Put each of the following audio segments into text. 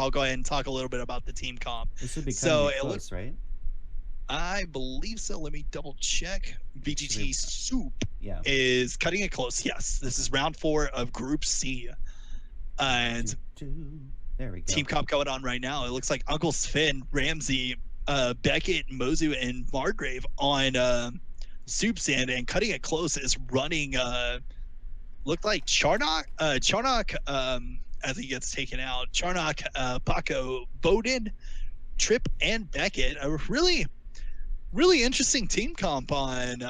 I'll go ahead and talk a little bit about the team comp. This would be So cutting it close, right? I believe so. Let me double check. VGT Soup Yeah. is cutting it close. Yes, this is round 4 of Group C. And there we go. team comp going on right now. It looks like Uncle Sven, Ramsey, Beckett, Mozu, and Margrave on Soup's end, and cutting it close is running looked like Charnock as he gets taken out. Charnock, Paco, Bowden, Tripp, and Beckett. A really interesting team comp on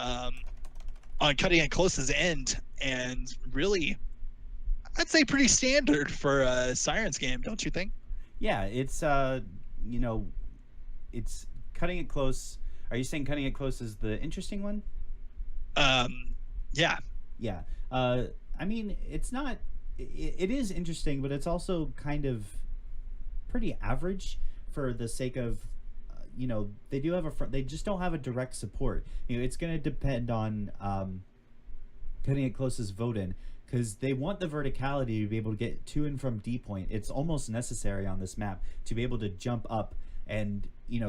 cutting it close's end, and really, I'd say pretty standard for a Sirens game, don't you think? Yeah, it's it's cutting it close. Are you saying cutting it close is the interesting one? Yeah. Yeah. I mean, it's not. It is interesting, but it's also kind of pretty average for the sake of, they do have a front. They just don't have a direct support. It's going to depend on cutting it close's vote in, because they want the verticality to be able to get to and from D point. It's almost necessary on this map to be able to jump up, and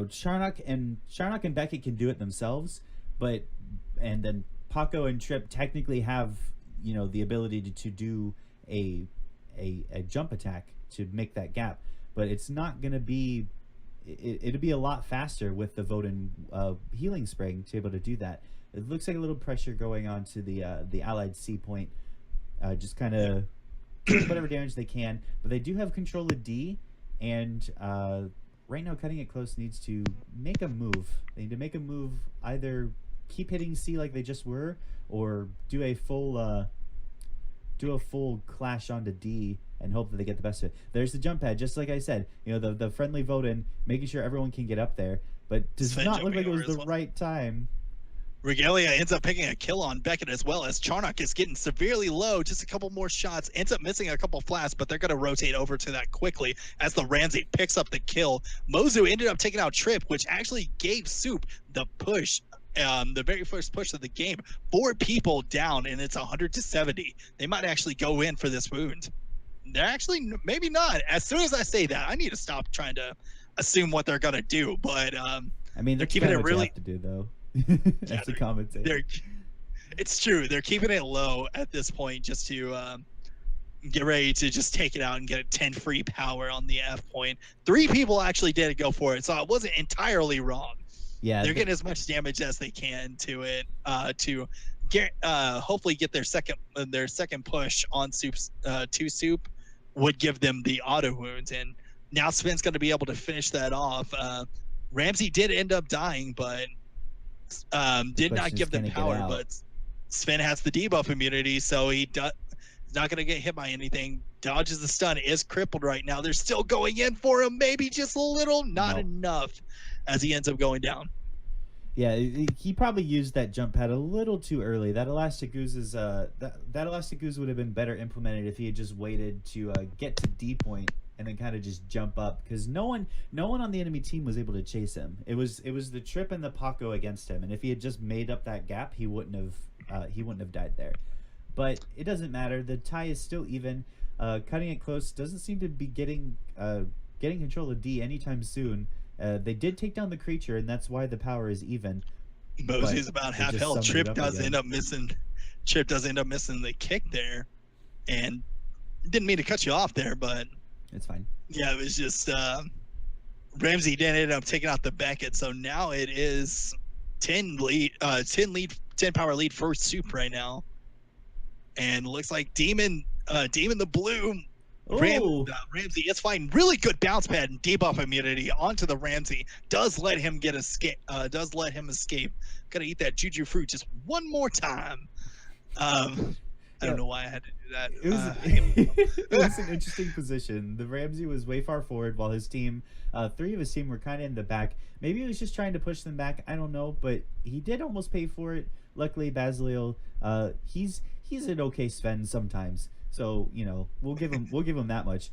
Charnock and Beckett can do it themselves, and then Paco and Tripp technically have the ability to do a jump attack to make that gap, but it's not gonna be. It'll be a lot faster with the Voden healing spring to be able to do that. It looks like a little pressure going on to the allied C point. Just kind of whatever damage they can, but they do have control of D, and right now cutting it close needs to make a move. They need to make a move, either keep hitting C like they just were, or do a full clash onto D and hope that they get the best of it. There's the jump pad, just like I said. The friendly Voden, making sure everyone can get up there, but does not look like it was the right time. Regalia ends up picking a kill on Beckett, as well as Charnock is getting severely low. Just a couple more shots, ends up missing a couple flashes, but they're going to rotate over to that quickly as the Ramsey picks up the kill. Mozu ended up taking out Tripp, which actually gave Soup the push, the very first push of the game. 4 people down, and it's 100-70. They might actually go in for this wound. They're actually, maybe not. As soon as I say that, I need to stop trying to assume what they're going to do, but I mean, they're keeping it really... have to do, though. That's a commentator. It's true. They're keeping it low at this point, just to get ready to just take it out and get a 10 free power on the F point. 3 people actually did go for it, so I wasn't entirely wrong. Yeah, they're getting as much damage as they can to it to get hopefully get their second push on Soup's to Soup would give them the auto wounds, and now Sven's going to be able to finish that off. Ramsey did end up dying, but did not give them power. But Sven has the debuff immunity, so he's not going to get hit by anything. Dodges the stun, is crippled right now. They're still going in for him, maybe just a little, not enough, as he ends up going down. Yeah, he probably used that jump pad a little too early. That elastic ooze is that elastic ooze would have been better implemented if he had just waited to get to D point and then kind of just jump up, because no one on the enemy team was able to chase him. It was the Tripp and the Paco against him, and if he had just made up that gap, he wouldn't have died there. But it doesn't matter. The tie is still even. Cutting it close doesn't seem to be getting control of D anytime soon. They did take down the creature, and that's why the power is even. Mosey's about half health. Tripp does end up missing the kick there, and didn't mean to cut you off there, but it's fine. Yeah, it was just Ramsey did end up taking out the Beckett, so now it is 10 power lead for Soup right now, and looks like Demon the Blue. Ramsey is fine. Really good bounce pad and debuff immunity onto the Ramsey. Does let him escape. Gonna eat that juju fruit just one more time. I don't know why I had to do that. It was an interesting position. The Ramsey was way far forward while his team, 3 of his team were kind of in the back. Maybe he was just trying to push them back. I don't know, but he did almost pay for it. Luckily, Basiliel, he's an okay Sven sometimes. So we'll give him that much.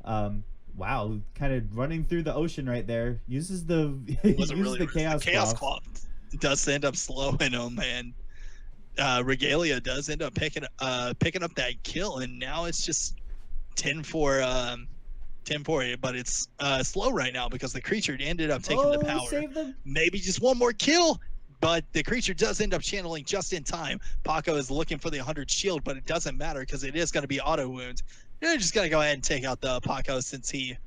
Wow, kind of running through the ocean right there. Uses the chaos claw. Does end up slowing him, and Regalia does end up picking up that kill, and now it's just 10 for 10-4, but it's slow right now because the creature ended up taking the power. Save them. Maybe just one more kill, but the creature does end up channeling just in time. Paco is looking for the 100 shield, but it doesn't matter because it is going to be auto wound. They're just going to go ahead and take out the Paco since he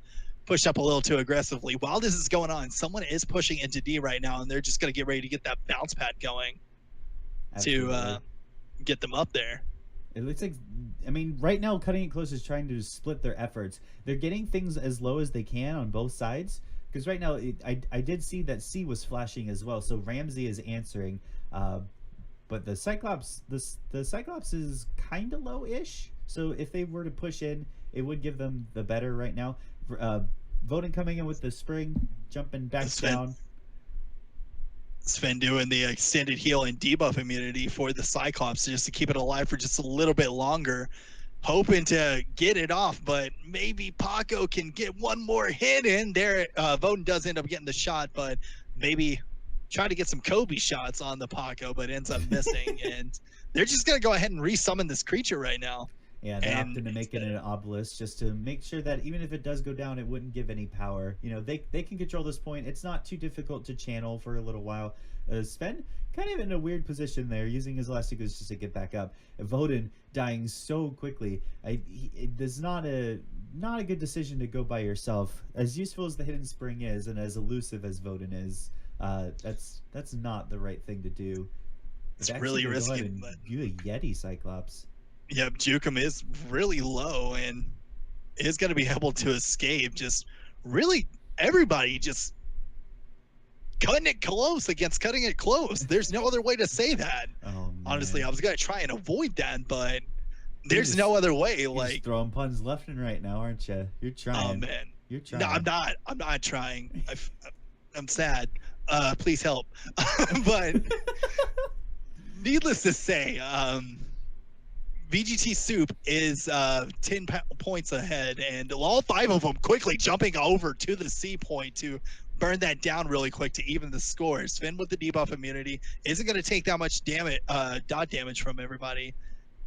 pushed up a little too aggressively. While this is going on, someone is pushing into D right now, and they're just going to get ready to get that bounce pad going. Absolutely. To get them up there. It looks like, I mean, right now, Cutting It Close is trying to split their efforts. They're getting things as low as they can on both sides. Because right now, I did see that C was flashing as well. So Ramsey is answering. But the Cyclops, the Cyclops is kind of low-ish. So if they were to push in, it would give them the better right now. Voden coming in with the spring, jumping back down. Sven doing the extended heal and debuff immunity for the Cyclops just to keep it alive for just a little bit longer, hoping to get it off, but maybe Paco can get one more hit in there. Voden does end up getting the shot, but maybe try to get some Kobe shots on the Paco, but ends up missing. And they're just going to go ahead and resummon this creature right now. Yeah, they opted to make it an obelisk just to make sure that even if it does go down, it wouldn't give any power. You know, they can control this point. It's not too difficult to channel for a little while. Sven kind of in a weird position there, using his Elastic Ooze just to get back up. Voden dying so quickly. It is not a good decision to go by yourself. As useful as the Hidden Spring is, and as elusive as Voden is, that's not the right thing to do. It's really risky. But you a Yeti Cyclops. Yep, Jukum is really low and is going to be able to escape. Just really everybody just cutting it close against cutting it close. There's no other way to say that. Oh, honestly, I was going to try and avoid that, but there's no other way. You're like just throwing puns left and right now, aren't you? You're trying. Oh man, you're trying. No, I'm not trying. I'm sad. Please help. But needless to say, VGTsoup is 10 points ahead, and all 5 of them quickly jumping over to the C point to burn that down really quick to even the score. Sven with the debuff immunity isn't going to take that much damage, dot damage from everybody.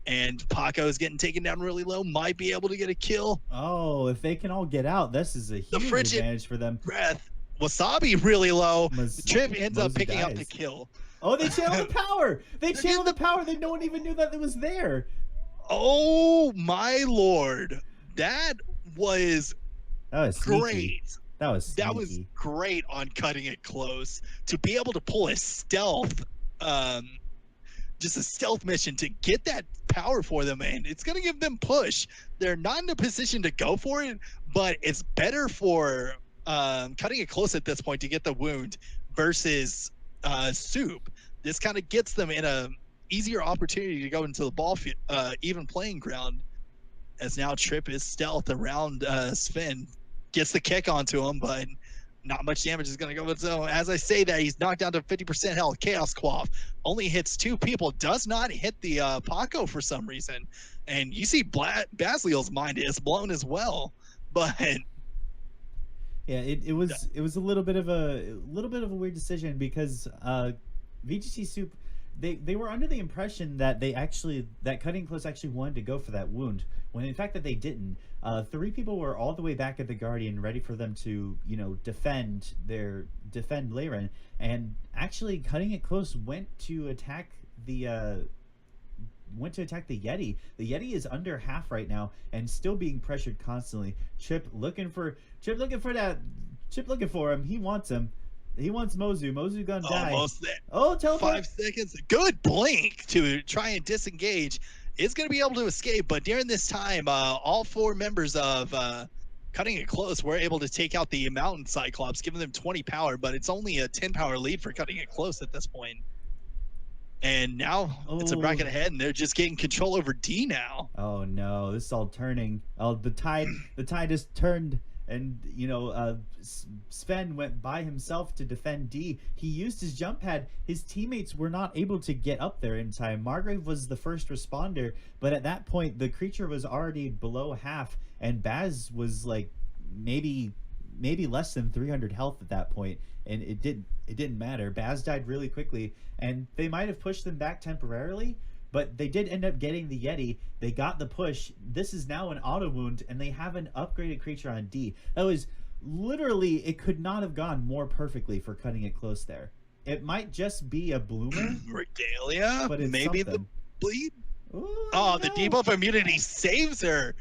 And Paco is getting taken down really low, might be able to get a kill. Oh, if they can all get out, this is a huge advantage for them. Breath. Wasabi really low. Trip ends up picking up the kill. Oh, they channeled the power. They channeled the power. No one even knew that it was there. Oh my lord, that was great. That was great on Cutting It Close to be able to pull a stealth, just a stealth mission to get that power for them, and it's gonna give them push. They're not in a position to go for it, but it's better for Cutting It Close at this point to get the wound versus Soup. This kind of gets them in a easier opportunity to go into the ball even playing ground, as now Trip is stealth around Sven, gets the kick onto him, but not much damage is going to go. So as I say that, he's knocked down to 50% health. Chaos Quaff only hits 2 people, does not hit the Paco for some reason, and you see Basliel's mind is blown as well. But yeah, it was a little bit of a weird decision because VGTsoup, they were under the impression that that Cutting Close actually wanted to go for that wound, when in fact that they didn't. 3 people were all the way back at the Guardian, ready for them to, you know, defend Laren, and actually Cutting It Close went to attack the Yeti. The Yeti is under half right now and still being pressured constantly. Chip looking for him. He wants him. He wants Mozu. Mozu gonna die. Almost there. Oh, teleport. 5 seconds. Good blink to try and disengage. Is going to be able to escape, but during this time, all 4 members of Cutting It Close were able to take out the Mountain Cyclops, giving them 20 power, but it's only a 10 power lead for Cutting It Close at this point. And now it's a bracket ahead, and they're just getting control over D now. Oh no, this is all turning. Oh, the tide is turned. And, you know, Sven went by himself to defend D. He used his jump pad. His teammates were not able to get up there in time. Margrave was the first responder, but at that point, the creature was already below half, and Baz was like maybe less than 300 health at that point, and it didn't matter. Baz died really quickly, and they might have pushed them back temporarily, But they did end up getting the Yeti. They got the push. This is now an auto wound, and they have an upgraded creature on D. That was literally, it could not have gone more perfectly for cutting it close there. It might just be a bloomer. Regalia, but it's maybe something. the bleed. Ooh, Oh, the no. debuff immunity saves her.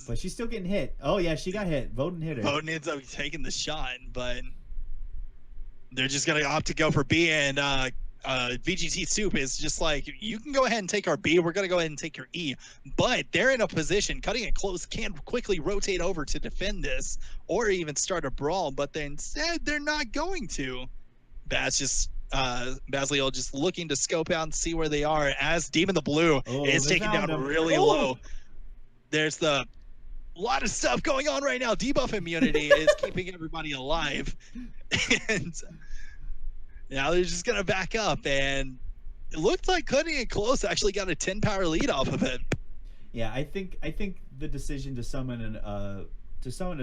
But she's still getting hit. Oh yeah, she got hit. Voden hit her. Voden ends up taking the shot, but they're just gonna opt to go for B, and VGTsoup is just like, you can go ahead and take our B, we're gonna go ahead and take your E. But they're in a position, cutting it close, can't quickly rotate over to defend this, or even start a brawl, but they instead they're not going to. Basliel just looking to scope out and see where they are as Demon the Blue is taken down really low. There's the lot of stuff going on right now. Debuff immunity is keeping everybody alive. And now they're just going to back up. And it looked like Cutting It Close actually got a 10 power lead off of it. Yeah, I think the decision to summon a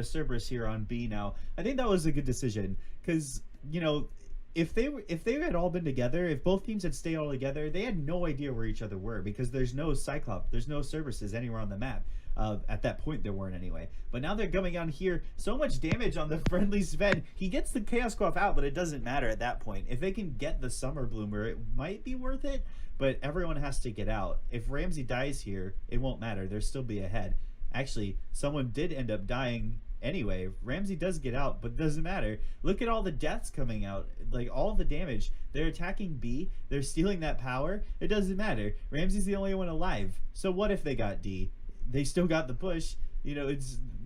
Cerberus here on B now, I think that was a good decision. Because, you know, if they had all been together, if both teams had stayed all together, they had no idea where each other were, because there's no Cyclops, there's no Cerberuses anywhere on the map. At that point there weren't anyway. But now they're coming on here, so much damage on the friendly Sven. He gets the Chaos Coif out, but it doesn't matter at that point. If they can get the Summer Bloomer, it might be worth it, but everyone has to get out. If Ramsey dies here, it won't matter. They'll still be ahead. Actually, someone did end up dying anyway. Ramsey does get out, but it doesn't matter. Look at all the deaths coming out, like all the damage. They're attacking B, they're stealing that power. It doesn't matter. Ramsey's the only one alive. So what if they got D? They still got the push. You know,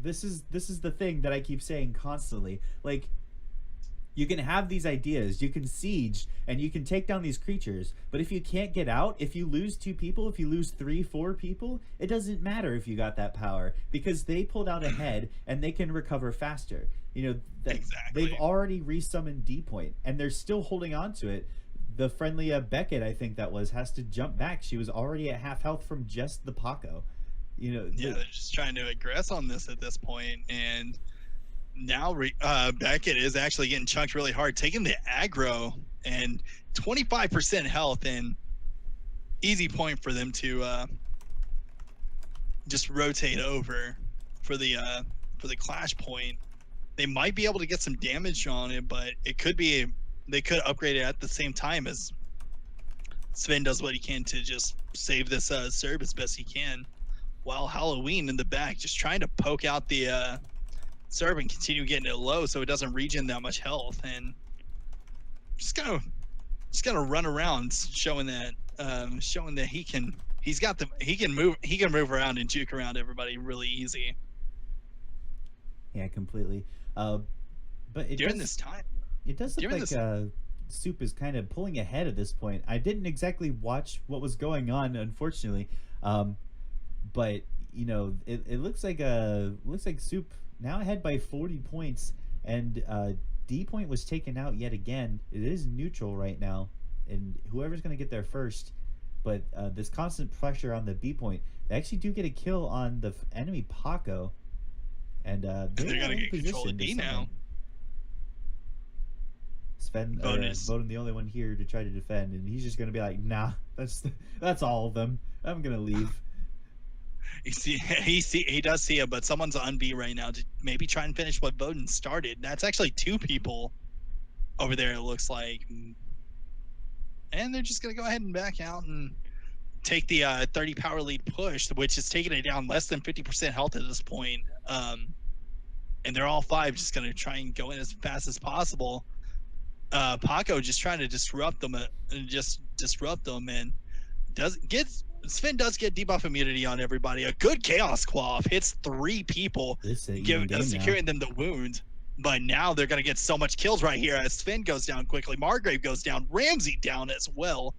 this is the thing that I keep saying constantly. Like, you can have these ideas, you can siege, and you can take down these creatures, but if you can't get out, if you lose 2 people, if you lose 3, 4 people, it doesn't matter if you got that power, because they pulled out ahead and they can recover faster. You know, exactly. They've already resummoned D point, and they're still holding on to it. The friendly Beckett, I think that was, has to jump back. She was already at half health from just the Paco. You know, yeah, they're just trying to aggress on this at this point, and now Beckett is actually getting chunked really hard, taking the aggro, and 25% health, and easy point for them to just rotate over for the clash point. They might be able to get some damage on it, but it could be they could upgrade it at the same time as Sven does what he can to just save this Serb as best he can, while Halloween in the back just trying to poke out the Serb and continue getting it low so it doesn't regen that much health, and just gonna run around showing that he can move around and juke around everybody really easy. Yeah, completely. But during this time, it does look like Soup is kind of pulling ahead at this point. I didn't exactly watch what was going on, unfortunately, but you know, it looks like Soup now ahead by 40 points, and D point was taken out yet again. It is neutral right now, and whoever's going to get there first. But this constant pressure on the B point, they actually do get a kill on the enemy Paco, and they're going to get control of D now. Sven, Voden the only one here to try to defend, and he's just going to be like, nah, that's all of them. I'm going to leave. He does see it, but someone's on B right now to maybe try and finish what Voden started. That's actually 2 people over there, it looks like. And they're just going to go ahead and back out and take the 30 power lead push, which is taking it down less than 50% health at this point. And they're all 5 just going to try and go in as fast as possible. Paco just trying to disrupt them, and Sven does get debuff immunity on everybody. A good Chaos Coif hits 3 people, securing them the wound. But now they're going to get so much kills right here as Sven goes down quickly. Margrave goes down. Ramsey down as well.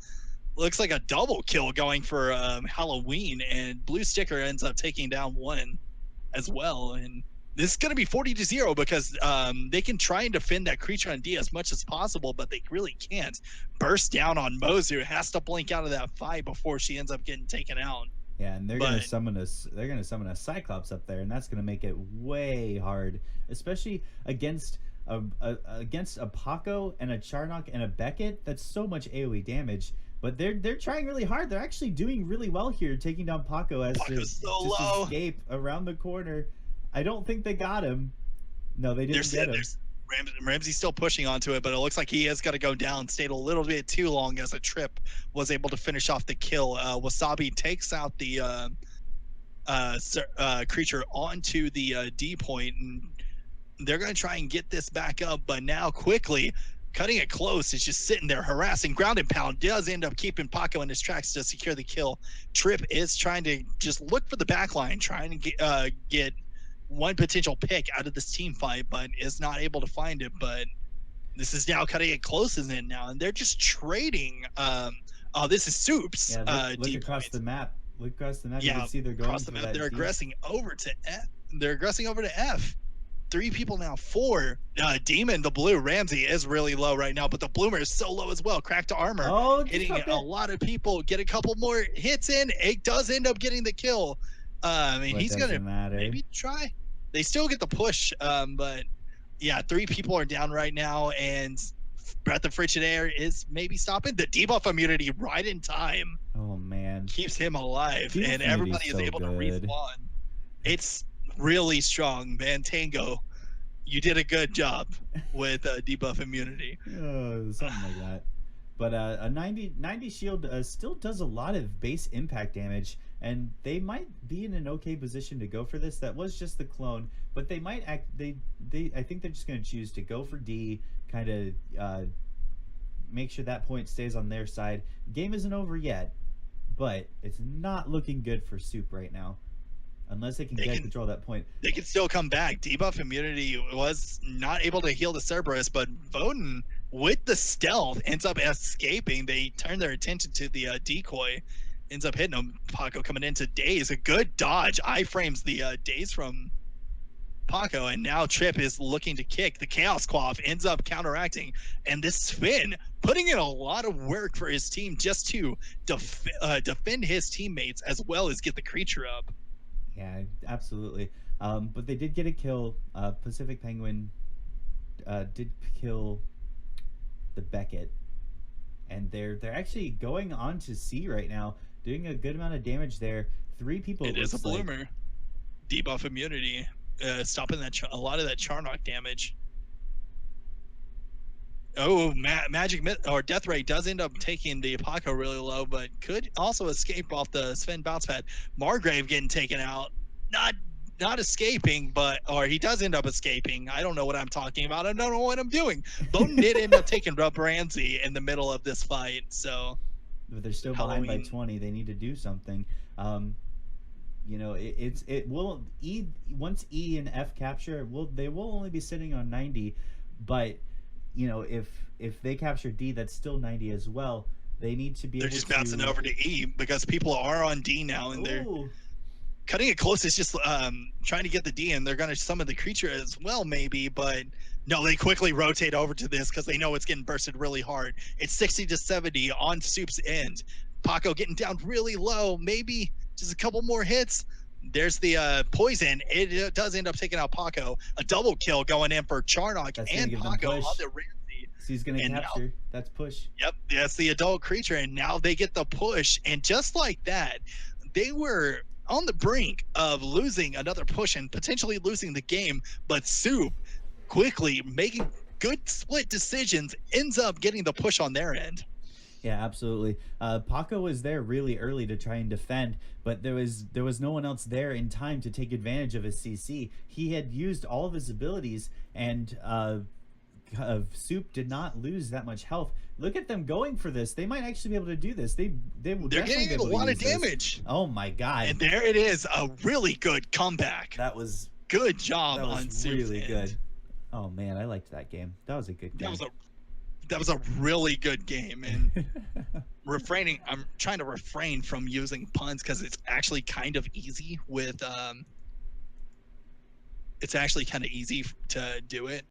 Looks like a double kill going for Halloween, and Blue Sticker ends up taking down 1 as well. And this is going to be 40-0 because they can try and defend that creature on D as much as possible, but they really can't. Burst down on Mozu, has to blink out of that fight before she ends up getting taken out. Yeah, and they're gonna summon a Cyclops up there, and that's gonna make it way hard, especially against a Paco and a Charnock and a Beckett. That's so much AoE damage. But they're trying really hard. They're actually doing really well here, taking down Paco as to Paco's so just low. escape around the corner. I don't think they got him. No, they didn't get him. Ramsey's still pushing onto it, but it looks like he has got to go down. Stayed a little bit too long as a Trip was able to finish off the kill. Wasabi takes out the creature onto the D point, and they're going to try and get this back up, but now quickly Cutting It Close is just sitting there harassing. Ground and Pound does end up keeping Paco in his tracks to secure the kill. Trip is trying to just look for the back line, trying to get one potential pick out of this team fight, but is not able to find it. But this is now Cutting It Close is in now, and they're just trading. Oh, this is Soup's. Yeah, look across the map. Look across the map. Yeah, you can see they're going across the map. They're aggressing over to F. They're aggressing over to F. 3 people now, 4. Demon, the blue, Ramsey is really low right now, but the Bloomer is so low as well. Cracked armor, hitting a lot of people. Get a couple more hits in. It does end up getting the kill. I mean, he's going to maybe try. They still get the push, but yeah, 3 people are down right now, and Breath of Frigid Air is maybe stopping. The debuff immunity right in time. Oh, man. Keeps him alive, and everybody is able to respawn. It's really strong, man. Tango, you did a good job with debuff immunity. Something like that. But a 90 shield still does a lot of base impact damage, and they might be in an okay position to go for this. That was just the clone, but they might act. I think they're just going to choose to go for D, kind of make sure that point stays on their side. Game isn't over yet, but it's not looking good for Soup right now. Unless they can get control of that point. They can still come back. Debuff immunity was not able to heal the Cerberus, but Voden, with the stealth, ends up escaping. They turn their attention to the decoy. Ends up hitting him. Paco coming into Daze. A good dodge. Iframes the Daze from Paco, and now Trip is looking to kick. The Chaos Quaff ends up counteracting, and this Spin putting in a lot of work for his team just to defend his teammates as well as get the creature up. Yeah, absolutely. But they did get a kill. Pacific Penguin did kill the Beckett, and they're actually going on to C right now, doing a good amount of damage there. 3 people. It is a Bloomer. Debuff immunity, stopping that a lot of that Charnock damage. Oh, Magic or Death Ray does end up taking the Paco really low, but could also escape off the Sven bounce pad. Margrave getting taken out, not escaping, or he does end up escaping. I don't know what I'm talking about. I don't know what I'm doing. Bowden did end up taking Ramsey in the middle of this fight, so. But they're still behind by 20. They need to do something. You know, it will once E and F capture, they will only be sitting on 90, but. You know, if they capture D, that's still 90 as well. They need to be. They're just bouncing over to E because people are on D now, and they're Cutting It Close is just trying to get the D, and they're going to summon the creature as well, maybe. But no, they quickly rotate over to this because they know it's getting bursted really hard. It's 60 to 70 on Soup's end. Paco getting down really low, maybe just a couple more hits. There's the poison. It does end up taking out Paco. A double kill going in for Charnock and Paco on the Ramsey. So he's going to capture. Now, that's push. Yep, that's the adult creature, and now they get the push. And just like that, they were on the brink of losing another push and potentially losing the game. But Soup, quickly making good split decisions, ends up getting the push on their end. Yeah, absolutely. Paco was there really early to try and defend, but there was no one else there in time to take advantage of his CC. He had used all of his abilities, and Soup did not lose that much health. Look at them going for this. They might actually be able to do this. They're getting a lot of damage. Oh my god! And there it is, a really good comeback. That was good job on Soup's really good. Oh man, I liked that game. That was a good game. That was a really good game, and I'm trying to refrain from using puns because it's actually kind of easy with it's actually kind of easy to do it